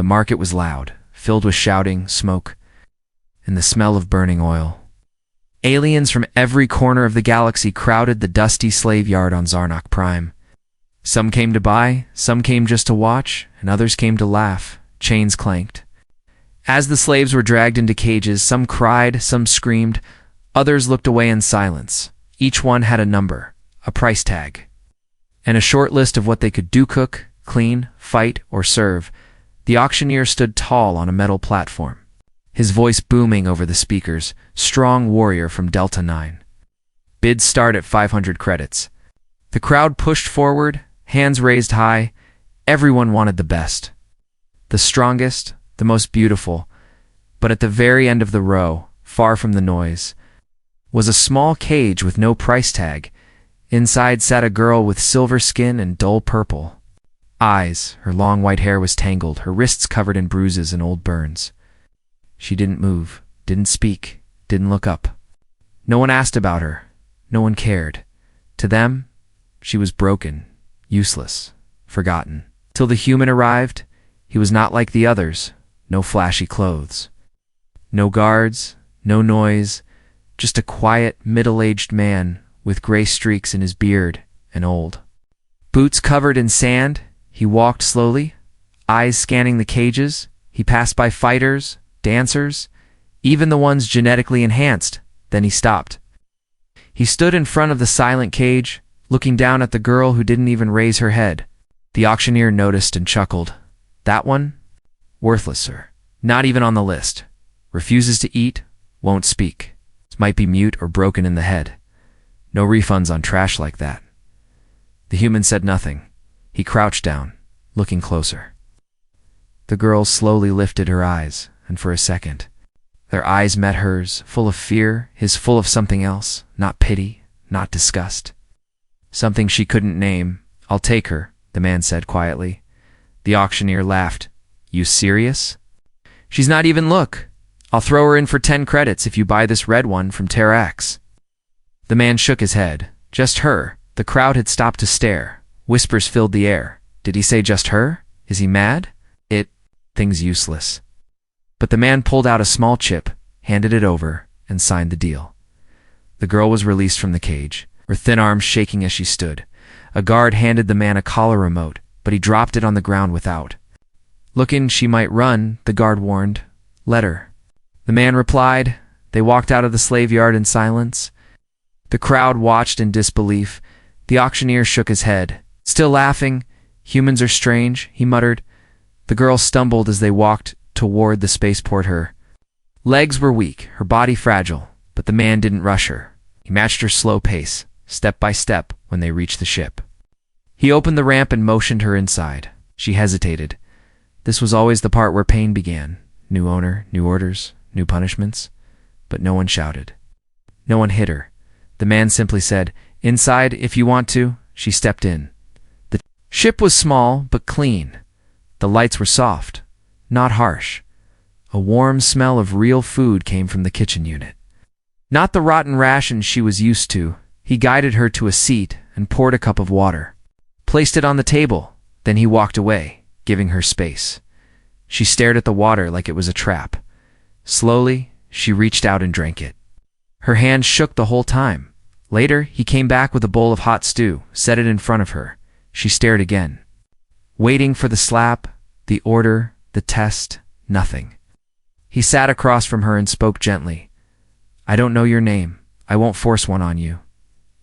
The market was loud, filled with shouting, smoke, and the smell of burning oil. Aliens from every corner of the galaxy crowded the dusty slave yard on Zarnok Prime. Some came to buy, some came just to watch, and others came to laugh. Chains clanked. As the slaves were dragged into cages, some cried, some screamed, others looked away in silence. Each one had a number, a price tag, and a short list of what they could do: cook, clean, fight, or serve. The auctioneer stood tall on a metal platform, his voice booming over the speakers. Strong warrior from Delta 9. Bids start at 500 credits. The crowd pushed forward, hands raised high. Everyone wanted the best, the strongest, the most beautiful. But at the very end of the row, far from the noise, was a small cage with no price tag. Inside sat a girl with silver skin and dull purple eyes. Her long white hair was tangled, her wrists covered in bruises and old burns. She didn't move, didn't speak, didn't look up. No one asked about her. No one cared. To them, she was broken, useless, forgotten. Till the human arrived. He was not like the others. No flashy clothes, no guards, no noise, just a quiet, middle-aged man with gray streaks in his beard and old. Boots covered in sand, he walked slowly, eyes scanning the cages. He passed by fighters, dancers, even the ones genetically enhanced. Then he stopped. He stood in front of the silent cage, looking down at the girl who didn't even raise her head. The auctioneer noticed and chuckled. That one? Worthless, sir. Not even on the list. Refuses to eat, won't speak. Might be mute or broken in the head. No refunds on trash like that. The human said nothing. He crouched down, looking closer. The girl slowly lifted her eyes, and for a second, their eyes met hers, full of fear, his full of something else, not pity, not disgust. Something she couldn't name. I'll take her, the man said quietly. The auctioneer laughed. You serious? She's not even look. I'll throw her in for 10 credits if you buy this red one from Terra X. The man shook his head. Just her. The crowd had stopped to stare. Whispers filled the air. Did he say just her? Is he mad? Thing's useless. But the man pulled out a small chip, handed it over, and signed the deal. The girl was released from the cage, her thin arms shaking as she stood. A guard handed the man a collar remote, but he dropped it on the ground without. Looking she might run, the guard warned. Let her. The man replied. They walked out of the slave yard in silence. The crowd watched in disbelief. The auctioneer shook his head. Still laughing. Humans are strange, he muttered. The girl stumbled as they walked toward the spaceport. Her legs were weak, her body fragile, but the man didn't rush her. He matched her slow pace, step by step, when they reached the ship. He opened the ramp and motioned her inside. She hesitated. This was always the part where pain began. New owner, new orders, new punishments. But no one shouted. No one hit her. The man simply said, Inside, if you want to. She stepped in. The ship was small, but clean. The lights were soft, not harsh. A warm smell of real food came from the kitchen unit. Not the rotten rations she was used to. He guided her to a seat and poured a cup of water. Placed it on the table. Then he walked away, giving her space. She stared at the water like it was a trap. Slowly, she reached out and drank it. Her hand shook the whole time. Later, he came back with a bowl of hot stew, set it in front of her. She stared again. Waiting for the slap, the order, the test, nothing. He sat across from her and spoke gently. I don't know your name. I won't force one on you.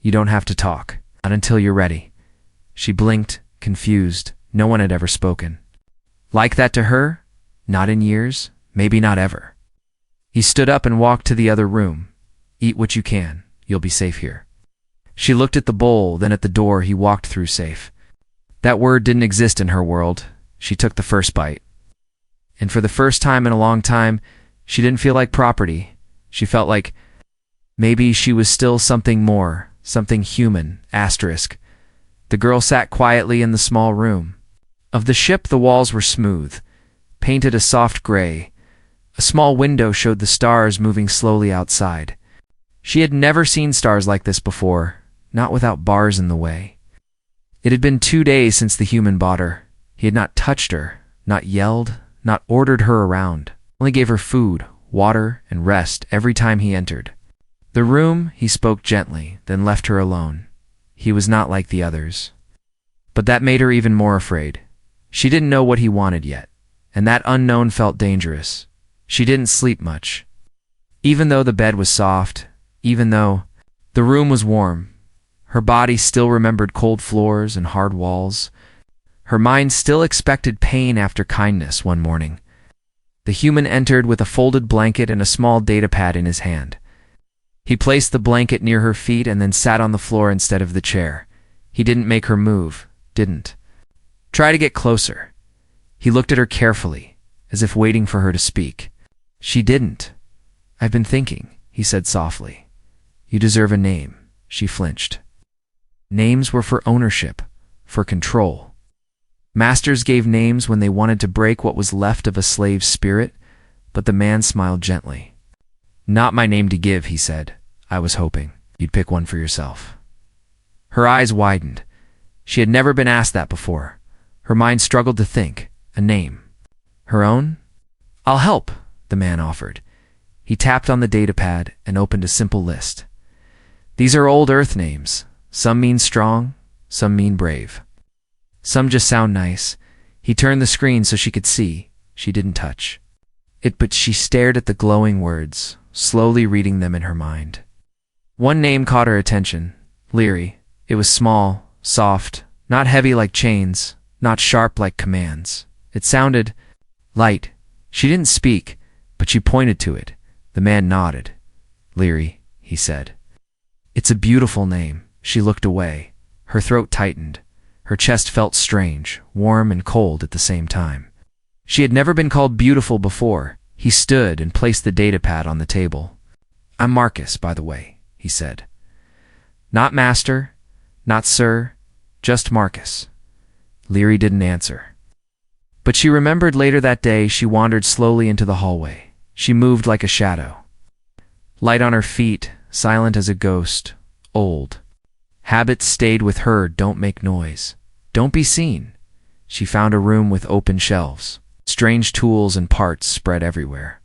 You don't have to talk. Not until you're ready. She blinked, confused. No one had ever spoken. Like that to her? Not in years, maybe not ever. He stood up and walked to the other room. Eat what you can. You'll be safe here. She looked at the bowl, then at the door he walked through. Safe. That word didn't exist in her world. She took the first bite. And for the first time in a long time, she didn't feel like property. She felt like maybe she was still something more, something human, asterisk. The girl sat quietly in the small room. Of the ship, the walls were smooth, painted a soft gray. A small window showed the stars moving slowly outside. She had never seen stars like this before, not without bars in the way. It had been 2 days since the human bought her. He had not touched her, not yelled, not ordered her around, only gave her food, water, and rest every time he entered. The room, he spoke gently, then left her alone. He was not like the others. But that made her even more afraid. She didn't know what he wanted yet, and that unknown felt dangerous. She didn't sleep much. Even though the bed was soft, even though the room was warm, her body still remembered cold floors and hard walls. Her mind still expected pain after kindness one morning. The human entered with a folded blanket and a small datapad in his hand. He placed the blanket near her feet and then sat on the floor instead of the chair. He didn't make her move, didn't try to get closer. He looked at her carefully, as if waiting for her to speak. She didn't. "I've been thinking," he said softly. "You deserve a name." She flinched. Names were for ownership, for control. Masters gave names when they wanted to break what was left of a slave's spirit, but the man smiled gently. "Not my name to give," he said. "I was hoping you'd pick one for yourself." Her eyes widened. She had never been asked that before. Her mind struggled to think. A name. Her own? "I'll help," the man offered. He tapped on the datapad and opened a simple list. "These are old Earth names. Some mean strong, some mean brave. Some just sound nice." He turned the screen so she could see. She didn't touch it, but she stared at the glowing words, slowly reading them in her mind. One name caught her attention. Leary. It was small, soft, not heavy like chains, not sharp like commands. It sounded light. She didn't speak, but she pointed to it. The man nodded. "Leary," he said. "It's a beautiful name." She looked away. Her throat tightened. Her chest felt strange, warm and cold at the same time. She had never been called beautiful before. He stood and placed the datapad on the table. "I'm Marcus, by the way," he said. "Not master, not sir, just Marcus." Leary didn't answer. But she remembered later that day she wandered slowly into the hallway. She moved like a shadow. Light on her feet, silent as a ghost, old. Habits stayed with her. Don't make noise. Don't be seen. She found a room with open shelves. Strange tools and parts spread everywhere.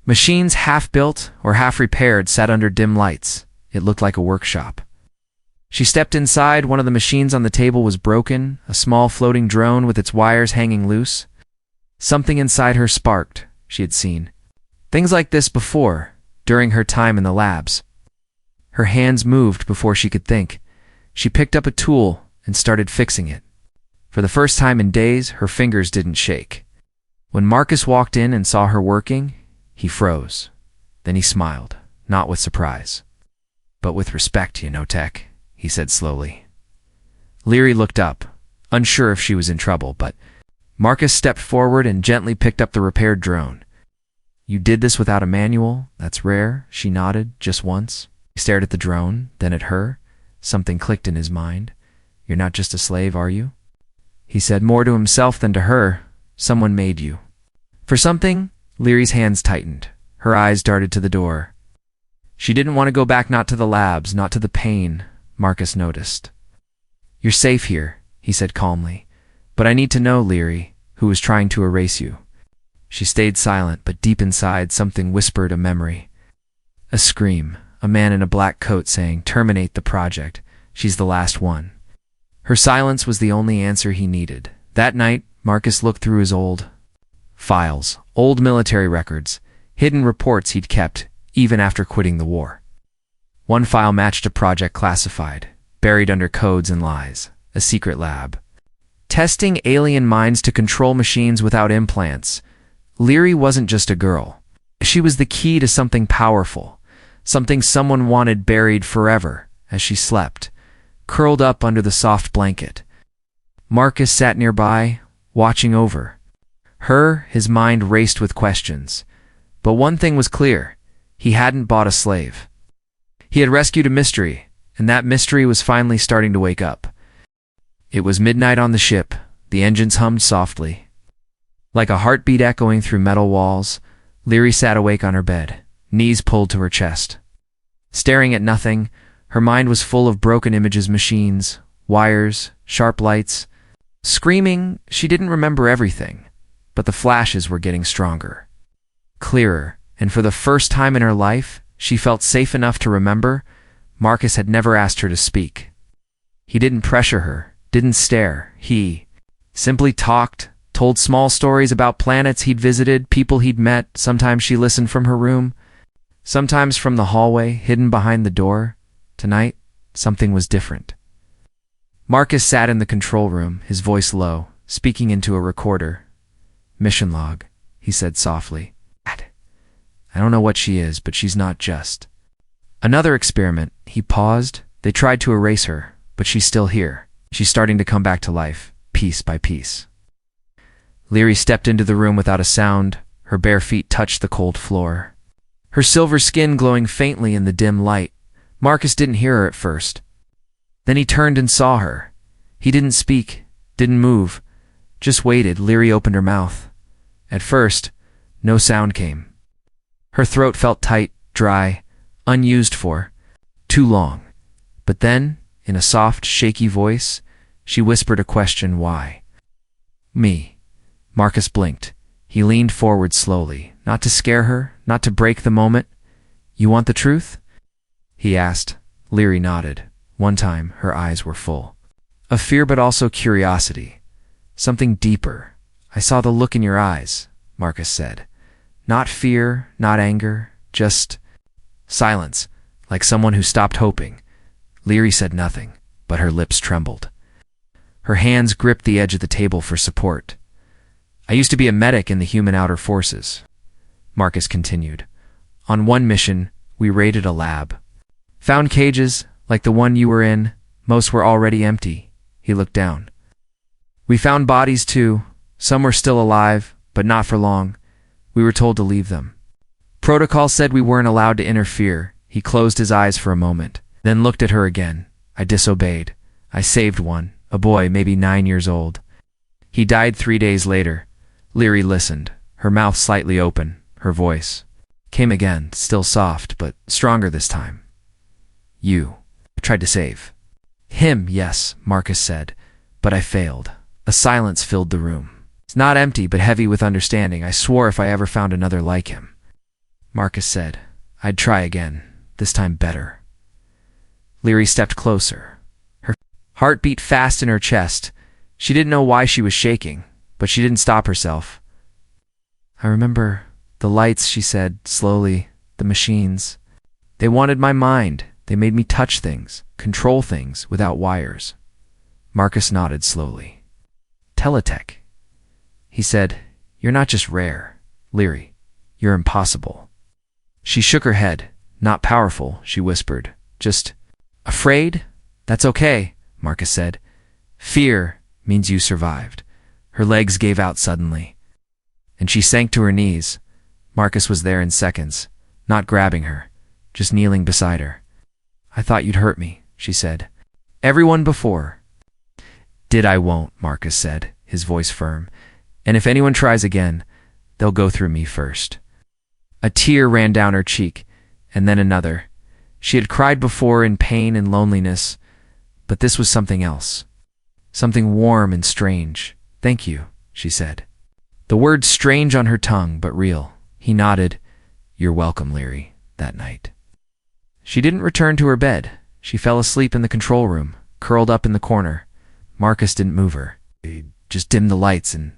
Machines half built or half repaired sat under dim lights. It looked like a workshop. She stepped inside. One of the machines on the table was broken, a small floating drone with its wires hanging loose. Something inside her sparked. She had seen things like this before, during her time in the labs. Her hands moved before she could think. She picked up a tool and started fixing it. For the first time in days, her fingers didn't shake. When Marcus walked in and saw her working, he froze. Then he smiled, not with surprise, but with respect, Tech, he said slowly. Leary looked up, unsure if she was in trouble, but Marcus stepped forward and gently picked up the repaired drone. "You did this without a manual? That's rare." She nodded, just once. He stared at the drone, then at her. Something clicked in his mind. "You're not just a slave, are you?" He said more to himself than to her. "Someone made you." For something, Leary's hands tightened. Her eyes darted to the door. She didn't want to go back, not to the labs, not to the pain, Marcus noticed. "You're safe here," he said calmly. "But I need to know, Leary, who was trying to erase you." She stayed silent, but deep inside something whispered a memory. A scream, a man in a black coat saying, "Terminate the project. She's the last one." Her silence was the only answer he needed. That night, Marcus looked through his old files, old military records, hidden reports he'd kept even after quitting the war. One file matched a project classified, buried under codes and lies, a secret lab. Testing alien minds to control machines without implants. Leary wasn't just a girl. She was the key to something powerful, something someone wanted buried forever. As she slept, curled up under the soft blanket, Marcus sat nearby, watching over her. His mind raced with questions. But one thing was clear. He hadn't bought a slave. He had rescued a mystery, and that mystery was finally starting to wake up. It was midnight on the ship. The engines hummed softly. Like a heartbeat echoing through metal walls, Leary sat awake on her bed, knees pulled to her chest. Staring at nothing, her mind was full of broken images, machines, wires, sharp lights. Screaming, she didn't remember everything, but the flashes were getting stronger, clearer, and for the first time in her life, she felt safe enough to remember Marcus had never asked her to speak. He didn't pressure her, didn't stare. He simply talked, told small stories about planets he'd visited, people he'd met. Sometimes she listened from her room, sometimes from the hallway, hidden behind the door. Tonight, something was different. Marcus sat in the control room, his voice low, speaking into a recorder. "Mission log," he said softly. "I don't know what she is, but she's not just." "Another experiment." He paused. "They tried to erase her, but she's still here. She's starting to come back to life, piece by piece." Leary stepped into the room without a sound. Her bare feet touched the cold floor, her silver skin glowing faintly in the dim light. Marcus didn't hear her at first. Then he turned and saw her. He didn't speak, didn't move, just waited. Leary opened her mouth. At first, no sound came. Her throat felt tight, dry, unused for too long. But then, in a soft, shaky voice, she whispered a question. "Why?" "Me." Marcus blinked. He leaned forward slowly, not to scare her, not to break the moment. "You want the truth?" he asked. Leary nodded. One time, her eyes were full of fear but also curiosity. "Something deeper. I saw the look in your eyes," Marcus said. "Not fear, not anger, just silence, like someone who stopped hoping." Leary said nothing, but her lips trembled. Her hands gripped the edge of the table for support. "I used to be a medic in the human outer forces," Marcus continued. "On one mission, we raided a lab. Found cages, like the one you were in. Most were already empty." He looked down. "We found bodies too. Some were still alive, but not for long. We were told to leave them. Protocol said we weren't allowed to interfere." He closed his eyes for a moment, then looked at her again. "I disobeyed. I saved one, a boy maybe 9 years old. He died 3 days later." Leary listened, her mouth slightly open. Her voice came again, still soft, but stronger this time. "You tried to save him." "Yes," Marcus said, "but I failed." A silence filled the room. It's not empty, but heavy with understanding. "I swore if I ever found another like him," Marcus said, "I'd try again, this time better." Leary stepped closer. Her heart beat fast in her chest. She didn't know why she was shaking, but she didn't stop herself. "I remember the lights," she said slowly, "the machines. They wanted my mind. They made me touch things, control things without wires." Marcus nodded slowly. "Teletech." He said, "You're not just rare, Leary. You're impossible." She shook her head. "Not powerful," she whispered. "Just afraid?" "That's okay," Marcus said. "Fear means you survived." Her legs gave out suddenly, and she sank to her knees. Marcus was there in seconds, not grabbing her, just kneeling beside her. "I thought you'd hurt me," she said. "Everyone before." "Did I won't," Marcus said, his voice firm. "And if anyone tries again, they'll go through me first." A tear ran down her cheek, and then another. She had cried before in pain and loneliness, but this was something else. Something warm and strange. "Thank you," she said. The word strange on her tongue, but real. He nodded. "You're welcome, Leary," that night. She didn't return to her bed. She fell asleep in the control room, curled up in the corner. Marcus didn't move her. He just dimmed the lights and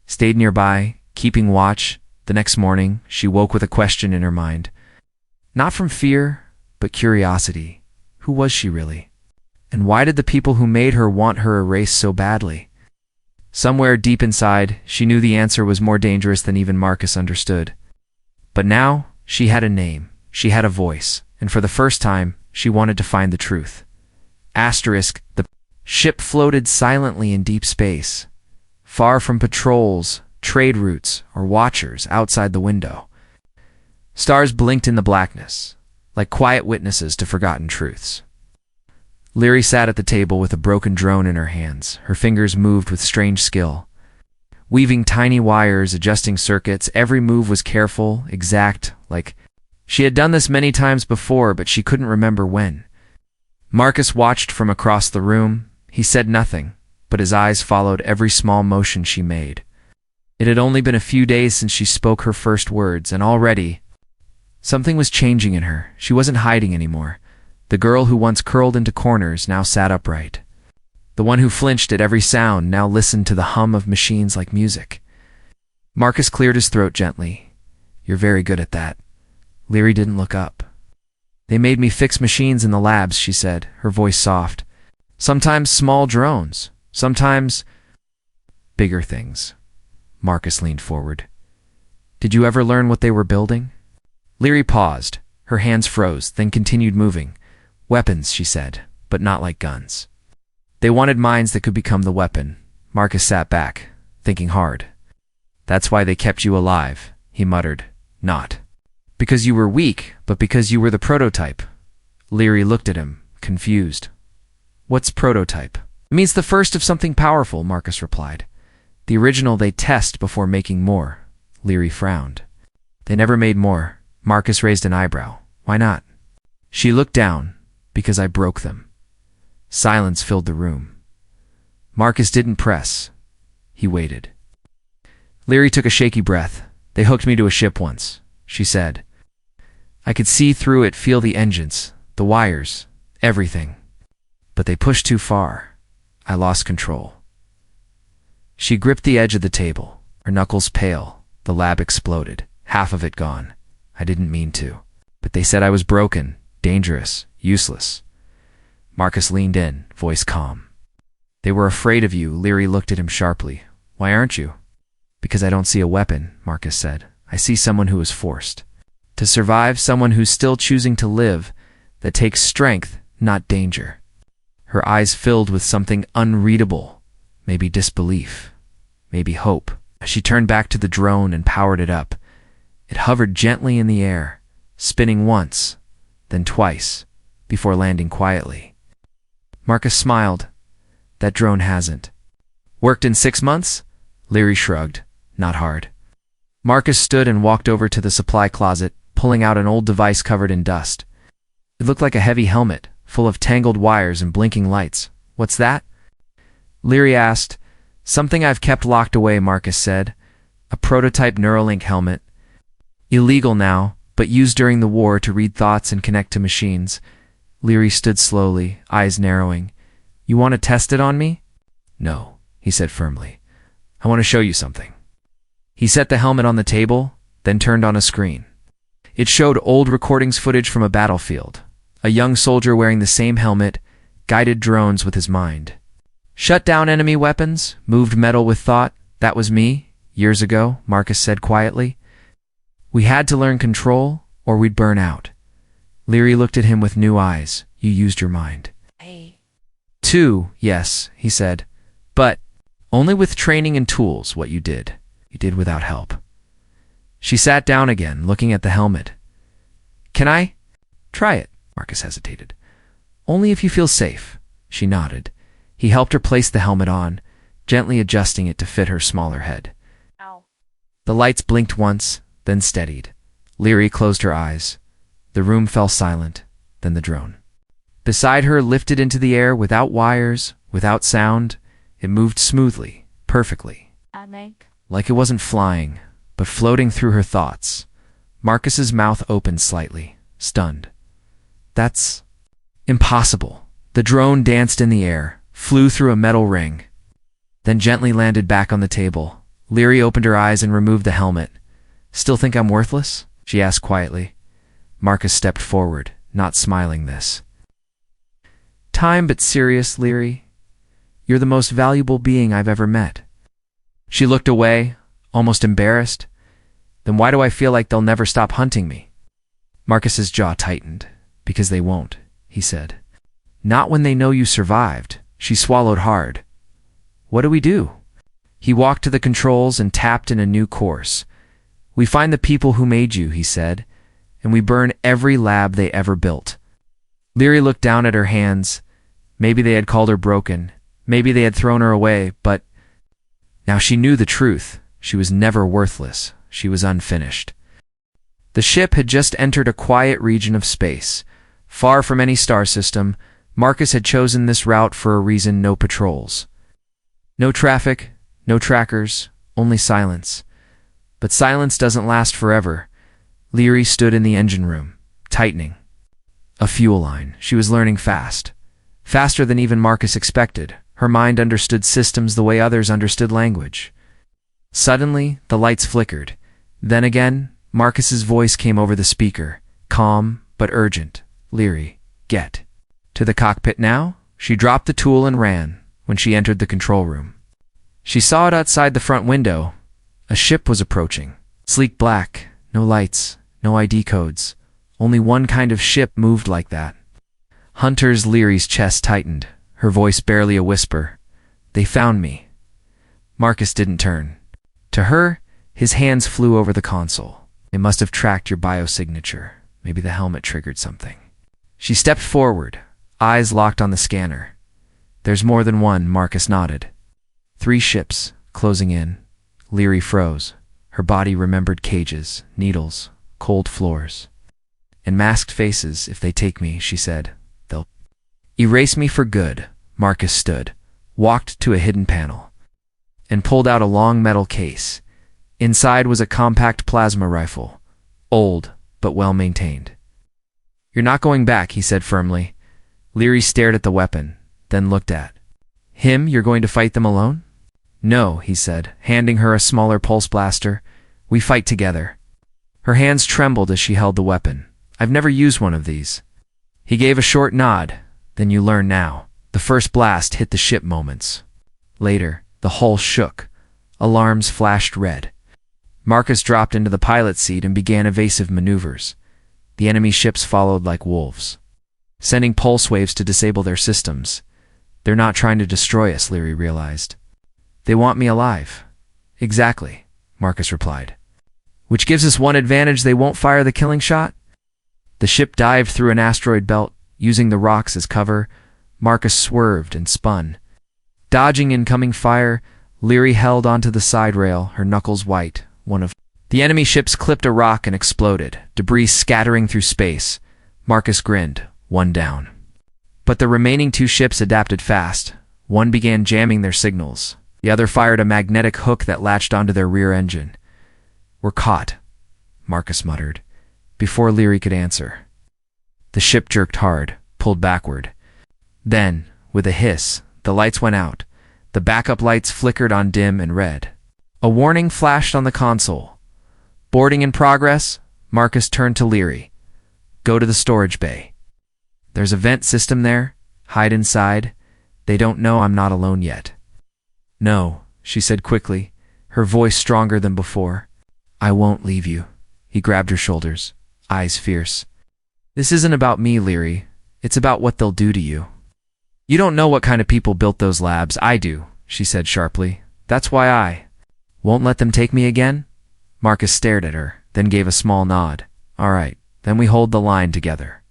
stayed nearby, keeping watch. The next morning, she woke with a question in her mind. Not from fear, but curiosity. Who was she really? And why did the people who made her want her erased so badly? Somewhere deep inside, she knew the answer was more dangerous than even Marcus understood. But now, she had a name, she had a voice, and for the first time, she wanted to find the truth. Asterisk, the ship floated silently in deep space, far from patrols, trade routes, or watchers outside the window. Stars blinked in the blackness, like quiet witnesses to forgotten truths. Leary sat at the table with a broken drone in her hands. Her fingers moved with strange skill, weaving tiny wires, adjusting circuits. Every move was careful, exact, like she had done this many times before, but she couldn't remember when. Marcus watched from across the room. He said nothing, but his eyes followed every small motion she made. It had only been a few days since she spoke her first words, and already something was changing in her. She wasn't hiding anymore. The girl who once curled into corners now sat upright. The one who flinched at every sound now listened to the hum of machines like music. Marcus cleared his throat gently. "You're very good at that." Leary didn't look up. "They made me fix machines in the labs," she said, her voice soft. "Sometimes small drones, sometimes bigger things." Marcus leaned forward. "Did you ever learn what they were building?" Leary paused. Her hands froze, then continued moving. "Weapons," she said, "but not like guns." "They wanted minds that could become the weapon." Marcus sat back, thinking hard. "That's why they kept you alive," he muttered. "Not because you were weak, but because you were the prototype." Leary looked at him, confused. "What's prototype?" "It means the first of something powerful," Marcus replied. "The original they test before making more." Leary frowned. "They never made more." Marcus raised an eyebrow. "Why not?" She looked down. "Because I broke them." Silence filled the room. Marcus didn't press. He waited. Leary took a shaky breath. "They hooked me to a ship once," she said. "I could see through it, feel the engines, the wires, everything. But they pushed too far. I lost control." She gripped the edge of the table, her knuckles pale. The lab exploded, half of it gone. "I didn't mean to. But they said I was broken, dangerous, useless." Marcus leaned in, voice calm. "They were afraid of you." Leary looked at him sharply. "Why aren't you?" "Because I don't see a weapon," Marcus said. "I see someone who is forced to survive, someone who's still choosing to live, that takes strength, not danger." Her eyes filled with something unreadable, maybe disbelief, maybe hope. She turned back to the drone and powered it up. It hovered gently in the air, spinning once, then twice, before landing quietly. Marcus smiled. "That drone hasn't worked in 6 months?" Leary shrugged. "Not hard." Marcus stood and walked over to the supply closet, pulling out an old device covered in dust. It looked like a heavy helmet, full of tangled wires and blinking lights. "What's that?" Leary asked. "Something I've kept locked away," Marcus said. "A prototype Neuralink helmet. Illegal now, but used during the war to read thoughts and connect to machines." Leary stood slowly, eyes narrowing. "You want to test it on me?" "No," he said firmly. "I want to show you something." He set the helmet on the table, then turned on a screen. It showed old recordings footage from a battlefield. A young soldier wearing the same helmet guided drones with his mind. "Shut down enemy weapons, moved metal with thought. That was me, years ago," Marcus said quietly. "We had to learn control, or we'd burn out." Leary looked at him with new eyes. "You used your mind." "Too, yes," he said. "But only with training and tools. What you did without help." She sat down again, looking at the helmet. "Can I try it?" Marcus hesitated. "Only if you feel safe." She nodded. He helped her place the helmet on, gently adjusting it to fit her smaller head. Ow. The lights blinked once, then steadied. Leary closed her eyes. The room fell silent, then the drone beside her lifted into the air without wires, without sound. It moved smoothly, perfectly, like it wasn't flying, but floating through her thoughts. Marcus's mouth opened slightly, stunned. "That's impossible." The drone danced in the air, flew through a metal ring, then gently landed back on the table. Leary opened her eyes and removed the helmet. "Still think I'm worthless?" she asked quietly. Marcus stepped forward, not smiling this time, but serious. "Leary, you're the most valuable being I've ever met." She looked away, almost embarrassed. "Then why do I feel like they'll never stop hunting me?" Marcus's jaw tightened. "Because they won't," he said. "Not when they know you survived." She swallowed hard. "What do we do?" He walked to the controls and tapped in a new course. "We find the people who made you," he said, "and we burn every lab they ever built." Leary looked down at her hands. Maybe they had called her broken. Maybe they had thrown her away, but now she knew the truth. She was never worthless. She was unfinished. The ship had just entered a quiet region of space. Far from any star system, Marcus had chosen this route for a reason. No patrols, no traffic, no trackers, only silence. But silence doesn't last forever. Leary stood in the engine room, tightening. A fuel line. She was learning fast. Faster than even Marcus expected. Her mind understood systems the way others understood language. Suddenly, the lights flickered. Then again, Marcus's voice came over the speaker, calm but urgent. Leary, get to the cockpit now? She dropped the tool and ran when she entered the control room. She saw it outside the front window. A ship was approaching. Sleek black, no lights, no ID codes. Only one kind of ship moved like that. Hunter's Leary's chest tightened, her voice barely a whisper. They found me. Marcus didn't turn. To her, his hands flew over the console. They must have tracked your biosignature. Maybe the helmet triggered something. She stepped forward, eyes locked on the scanner. There's more than one, Marcus nodded. 3 ships, closing in. Leary froze. Her body remembered cages, needles, cold floors. And masked faces, if they take me, she said. They'll erase me for good. Marcus stood, walked to a hidden panel, and pulled out a long metal case. Inside was a compact plasma rifle, old but well-maintained. You're not going back, he said firmly. Leary stared at the weapon, then looked at him. You're going to fight them alone? No, he said, handing her a smaller pulse blaster. We fight together. Her hands trembled as she held the weapon. I've never used one of these. He gave a short nod. Then you learn now. The first blast hit the ship moments. Later, the hull shook. Alarms flashed red. Marcus dropped into the pilot's seat and began evasive maneuvers. The enemy ships followed like wolves, sending pulse waves to disable their systems. They're not trying to destroy us, Leary realized. They want me alive. Exactly, Marcus replied. Which gives us one advantage: they won't fire the killing shot? The ship dived through an asteroid belt, using the rocks as cover. Marcus swerved and spun. Dodging incoming fire, Leary held onto the side rail, her knuckles white. One of the enemy ships clipped a rock and exploded, debris scattering through space. Marcus grinned, one down. But the remaining 2 ships adapted fast. One began jamming their signals. The other fired a magnetic hook that latched onto their rear engine. We're caught, Marcus muttered, before Leary could answer. The ship jerked hard, pulled backward. Then, with a hiss, the lights went out. The backup lights flickered on dim and red. A warning flashed on the console. Boarding in progress. Marcus turned to Leary. Go to the storage bay. There's a vent system there. Hide inside. They don't know I'm not alone yet. No, she said quickly, her voice stronger than before. I won't leave you. He grabbed her shoulders, eyes fierce. This isn't about me, Leary. It's about what they'll do to you. You don't know what kind of people built those labs. I do, she said sharply. That's why I won't let them take me again? Marcus stared at her, then gave a small nod. All right, then we hold the line together.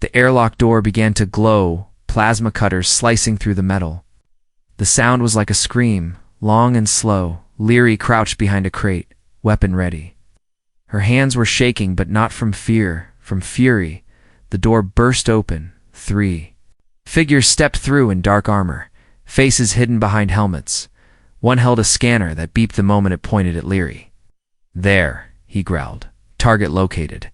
The airlock door began to glow, plasma cutters slicing through the metal. The sound was like a scream, long and slow. Leary crouched behind a crate, weapon ready. Her hands were shaking, but not from fear, from fury. The door burst open. 3 figures stepped through in dark armor, faces hidden behind helmets. One held a scanner that beeped the moment it pointed at Leary. There, he growled. Target located.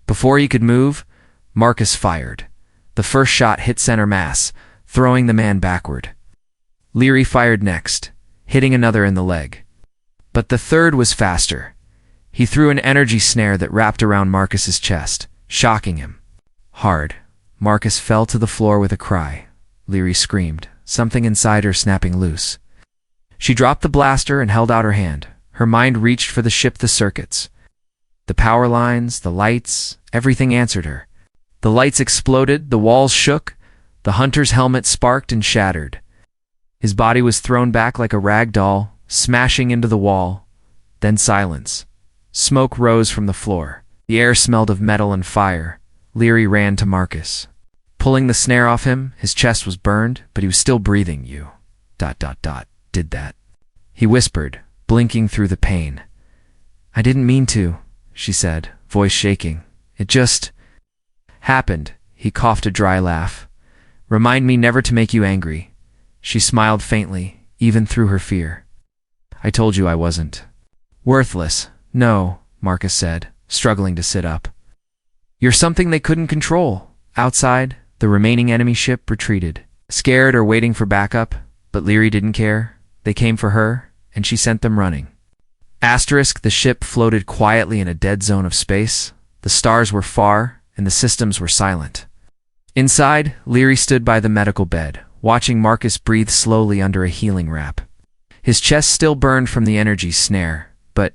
Before he could move, Marcus fired. The first shot hit center mass, throwing the man backward. Leary fired next, hitting another in the leg. But the third was faster. He threw an energy snare that wrapped around Marcus's chest, shocking him. Hard. Marcus fell to the floor with a cry. Leary screamed, something inside her snapping loose. She dropped the blaster and held out her hand. Her mind reached for the ship, the circuits. The power lines, the lights, everything answered her. The lights exploded, the walls shook, the hunter's helmet sparked and shattered. His body was thrown back like a rag doll, smashing into the wall. Then silence. Smoke rose from the floor. The air smelled of metal and fire. Leary ran to Marcus. Pulling the snare off him, his chest was burned, but he was still breathing. You ... did that. He whispered, blinking through the pain. I didn't mean to, she said, voice shaking. It just happened. He coughed a dry laugh. Remind me never to make you angry. She smiled faintly, even through her fear. I told you I wasn't. Worthless. No, Marcus said, struggling to sit up. You're something they couldn't control. Outside, the remaining enemy ship retreated, scared or waiting for backup, but Leary didn't care. They came for her, and she sent them running. Asterisk, the ship floated quietly in a dead zone of space. The stars were far, and the systems were silent. Inside, Leary stood by the medical bed, watching Marcus breathe slowly under a healing wrap. His chest still burned from the energy snare, but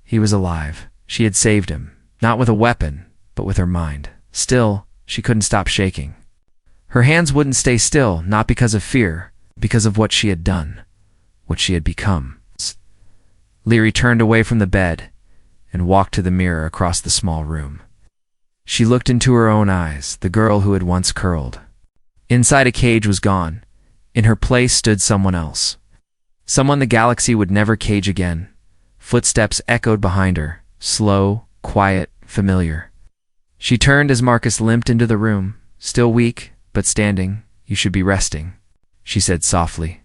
he was alive. She had saved him, not with a weapon, but with her mind. Still, she couldn't stop shaking. Her hands wouldn't stay still, not because of fear, because of what she had done, what she had become. Leary turned away from the bed and walked to the mirror across the small room. She looked into her own eyes, the girl who had once curled. Inside a cage was gone. In her place stood someone else. Someone the galaxy would never cage again. Footsteps echoed behind her, slow, quiet, familiar. She turned as Marcus limped into the room, still weak, but standing. You should be resting, she said softly.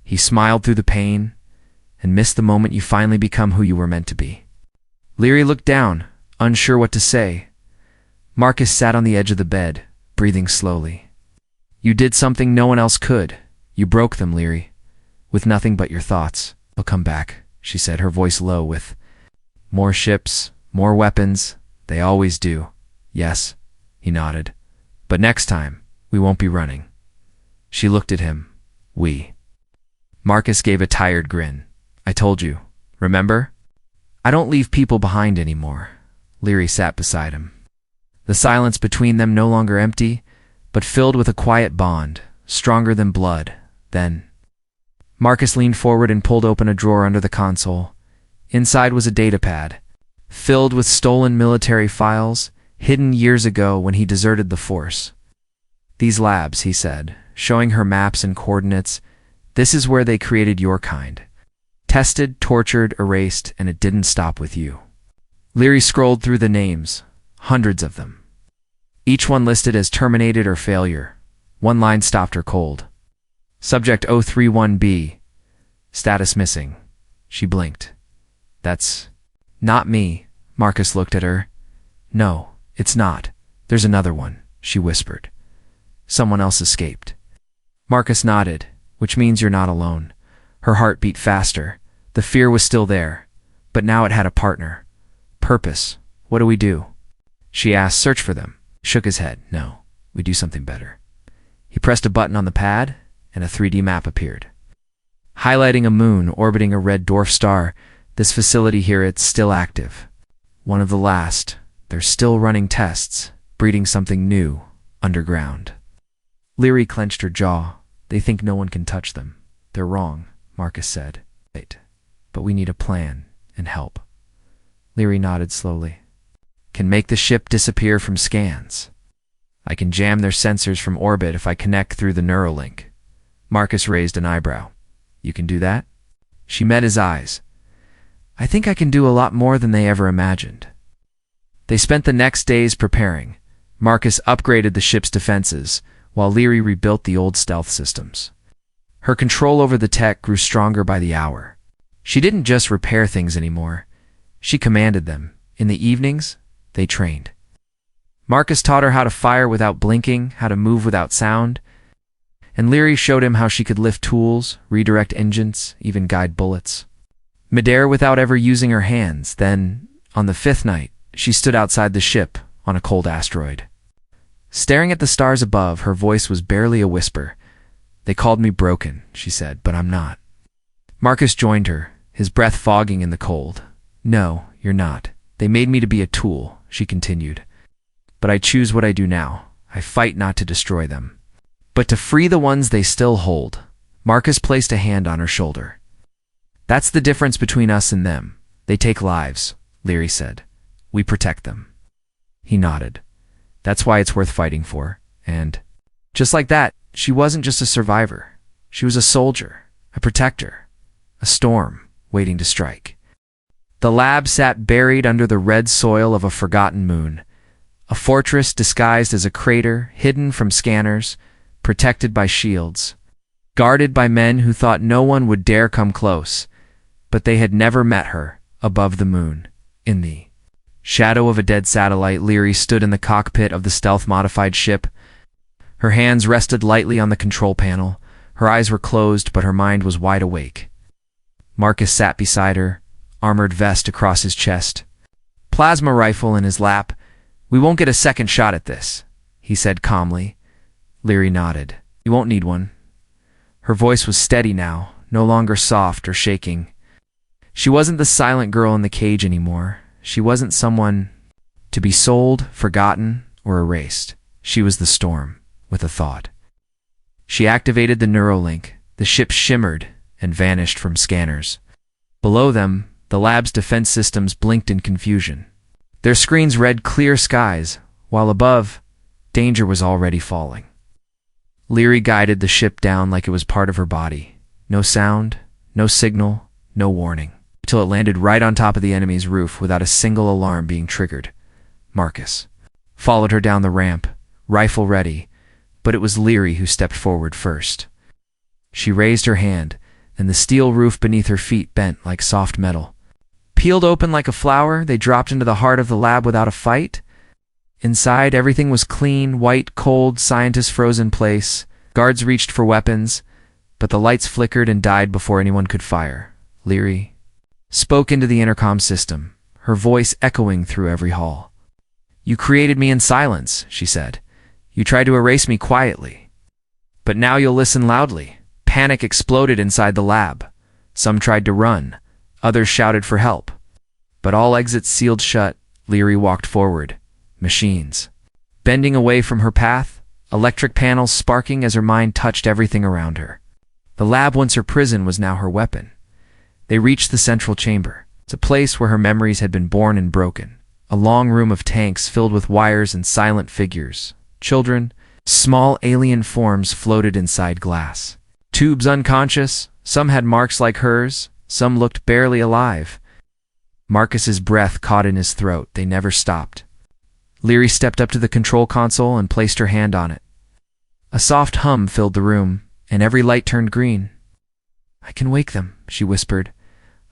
He smiled through the pain and missed the moment you finally become who you were meant to be. Leary looked down, unsure what to say. Marcus sat on the edge of the bed, breathing slowly. You did something no one else could. You broke them, Leary. With nothing but your thoughts. They'll come back, she said, her voice low with more ships, more weapons. They always do. Yes, he nodded. But next time, we won't be running. She looked at him. We. Marcus gave a tired grin. I told you. Remember? I don't leave people behind anymore. Leary sat beside him. The silence between them no longer empty, but filled with a quiet bond, stronger than blood. Then Marcus leaned forward and pulled open a drawer under the console. Inside was a datapad, filled with stolen military files, hidden years ago when he deserted the Force. These labs, he said, showing her maps and coordinates, this is where they created your kind. Tested, tortured, erased, and it didn't stop with you. Leary scrolled through the names, hundreds of them. Each one listed as terminated or failure. One line stopped her cold. Subject 031B. Status missing. She blinked. That's not me. Marcus looked at her. No, it's not. There's another one, she whispered. Someone else escaped. Marcus nodded, which means you're not alone. Her heart beat faster. The fear was still there, but now it had a partner. Purpose. What do we do? She asked. Search for them. Shook his head. No, we do something better. He pressed a button on the pad, and a 3D map appeared. Highlighting a moon orbiting a red dwarf star, this facility here, it's still active. One of the last. They're still running tests, breeding something new, underground. Leary clenched her jaw. They think no one can touch them. They're wrong, Marcus said. Wait, but we need a plan and help. Leary nodded slowly. Can make the ship disappear from scans. I can jam their sensors from orbit if I connect through the Neuralink. Marcus raised an eyebrow. You can do that? She met his eyes. I think I can do a lot more than they ever imagined. They spent the next days preparing. Marcus upgraded the ship's defenses, while Leary rebuilt the old stealth systems. Her control over the tech grew stronger by the hour. She didn't just repair things anymore. She commanded them. In the evenings, they trained. Marcus taught her how to fire without blinking, how to move without sound, and Leary showed him how she could lift tools, redirect engines, even guide bullets. Midair without ever using her hands. Then, on the 5th night, she stood outside the ship on a cold asteroid. Staring at the stars above, her voice was barely a whisper. They called me broken, she said, but I'm not. Marcus joined her, his breath fogging in the cold. No, you're not. They made me to be a tool, she continued. But I choose what I do now. I fight not to destroy them, but to free the ones they still hold. Marcus placed a hand on her shoulder. That's the difference between us and them. They take lives, Leary said. We protect them. He nodded. That's why it's worth fighting for. And just like that, she wasn't just a survivor. She was a soldier, a protector, a storm waiting to strike. The lab sat buried under the red soil of a forgotten moon, a fortress disguised as a crater, hidden from scanners, protected by shields, guarded by men who thought no one would dare come close. but they had never met her above the moon. In the shadow of a dead satellite, Leary stood in the cockpit of the stealth-modified ship. Her hands rested lightly on the control panel. Her eyes were closed, but her mind was wide awake. Marcus sat beside her, armored vest across his chest, plasma rifle in his lap. "We won't get a second shot at this," he said calmly. Leary nodded. "You won't need one." Her voice was steady now, no longer soft or shaking. She wasn't the silent girl in the cage anymore. She wasn't someone to be sold, forgotten, or erased. She was the storm, with a thought. She activated the Neuralink. The ship shimmered and vanished from scanners. Below them, the lab's defense systems blinked in confusion. Their screens read clear skies, while above, danger was already falling. Leary guided the ship down like it was part of her body. No sound, no signal, no warning, till it landed right on top of the enemy's roof without a single alarm being triggered. Marcus followed her down the ramp, rifle ready, but it was Leary who stepped forward first. She raised her hand, and the steel roof beneath her feet bent like soft metal. Peeled open like a flower, they dropped into the heart of the lab without a fight. Inside, everything was clean, white, cold. Scientists froze in place. Guards reached for weapons, but the lights flickered and died before anyone could fire. Leary spoke into the intercom system, her voice echoing through every hall. "You created me in silence," she said. "You tried to erase me quietly. But now you'll listen loudly." Panic exploded inside the lab. Some tried to run. Others shouted for help. But all exits sealed shut. Leary walked forward. Machines bending away from her path, electric panels sparking as her mind touched everything around her. The lab, once her prison, was now her weapon. They reached the central chamber. It's a place where her memories had been born and broken. A long room of tanks filled with wires and silent figures. Children, small alien forms floated inside glass. Tubes unconscious, some had marks like hers, some looked barely alive. Marcus's breath caught in his throat. They never stopped. Leary stepped up to the control console and placed her hand on it. A soft hum filled the room, and every light turned green. "I can wake them," she whispered.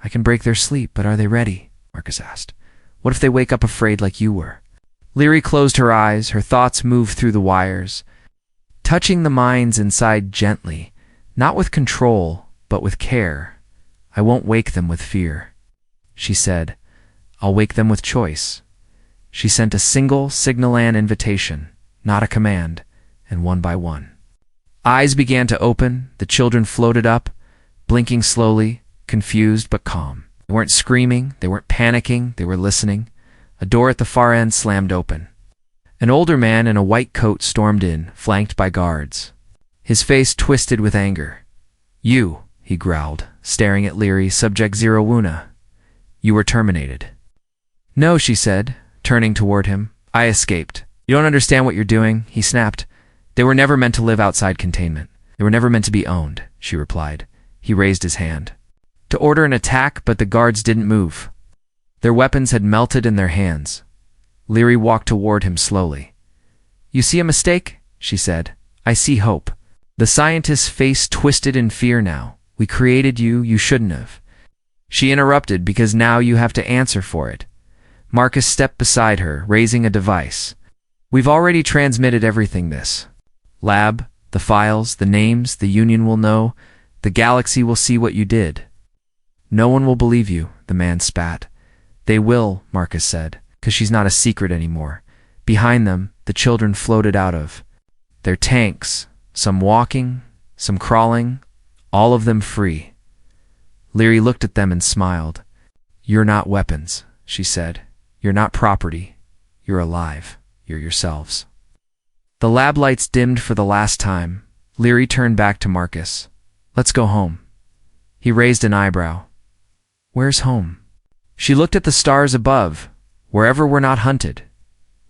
"I can break their sleep, but are they ready?" Marcus asked. "What if they wake up afraid like you were?" Leary closed her eyes. Her thoughts moved through the wires, touching the minds inside gently, not with control, but with care. "I won't wake them with fear," she said. "I'll wake them with choice." She sent a single Signalan invitation, not a command, and one by one, eyes began to open. The children floated up, blinking slowly, confused but calm. They weren't screaming, they weren't panicking, they were listening. A door at the far end slammed open. An older man in a white coat stormed in, flanked by guards. His face twisted with anger. "You," he growled, staring at Leary, "Subject Zero Wuna. You were terminated." "No," she said, turning toward him. "I escaped." "You don't understand what you're doing," he snapped. "They were never meant to live outside containment. They were never meant to be owned," she replied. He raised his hand to order an attack, but the guards didn't move. Their weapons had melted in their hands. Leary walked toward him slowly. "You see a mistake?" she said. "I see hope." The scientist's face twisted in fear now. "We created you, you shouldn't have." She interrupted, "Because now you have to answer for it." Marcus stepped beside her, raising a device. "We've already transmitted everything this lab, the files, the names, the Union will know. The galaxy will see what you did." "No one will believe you," the man spat. "They will," Marcus said, "because she's not a secret anymore." Behind them, the children floated out of their tanks, some walking, some crawling, all of them free. Leary looked at them and smiled. "You're not weapons," she said. "You're not property. You're alive. You're yourselves." The lab lights dimmed for the last time. Leary turned back to Marcus. "Let's go home." He raised an eyebrow. "Where's home?" She looked at the stars above. "Wherever we're not hunted.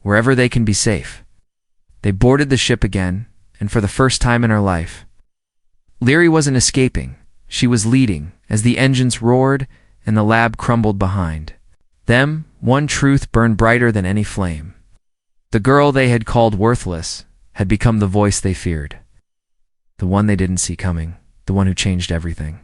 Wherever they can be safe." They boarded the ship again, and for the first time in her life, Leary wasn't escaping. She was leading, as the engines roared and the lab crumbled behind them. One truth burned brighter than any flame. The girl they had called worthless had become the voice they feared. The one they didn't see coming. The one who changed everything.